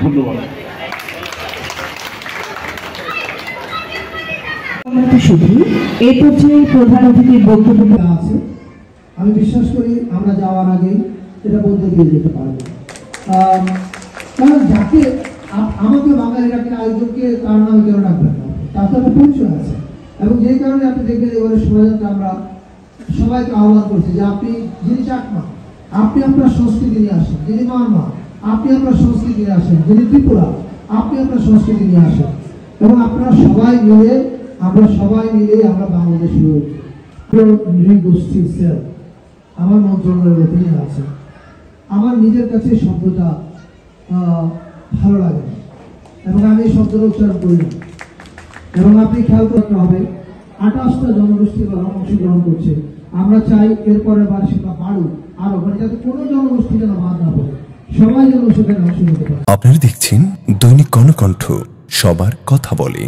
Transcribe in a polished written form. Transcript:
ধন্যবাদ। শুধু এই পর্যায়ে প্রধান অতিথির বক্তব্য আছে, আমি বিশ্বাস করি আমরা যাওয়ার আগে এটা বলতে দিয়ে যেতে পারবো। কারণ যাকে আমাকে বাঙালিটাকে আয়োজককে তার নামে কেন রাখবেন না, তার তো একটা পরিচয় আছে। এবং যেই কারণে আপনি দেখবেন এবারে শোভাযাত্রা আমরা সবাইকে আহ্বান করছি যে আপনি যিনি চাকমা আপনি আপনার সংস্কৃতি নিয়ে আসেন, যিনি মারমা আপনি আপনার সংস্কৃতি নিয়ে আসেন, যিনি ত্রিপুরা আপনি আপনার সংস্কৃতি নিয়ে আসেন। এবং আপনারা সবাই মিলে আমরা বাংলাদেশ নৃগোষ্ঠী সেল আমার মন্ত্রণালয়ের অধীনে আছে। আমার নিজের কাছে শব্দটা ভালো লাগে না এবং আমি এই শব্দটা উচ্চারণ করি না। এবং আপনি খেয়াল করতে হবে 28টা জনগোষ্ঠী অংশগ্রহণ করছে। আমরা চাই এরপরে বার্ষিকতা বাড়ুক আরো, মানে যাতে কোনো জনগোষ্ঠী যেন বাদ না পড়ে, সবাই যেন সেখানে অংশ নিতে পারে। আপনারা দেখছেন দৈনিক কর্ণকণ্ঠ, সবার কথা বলে।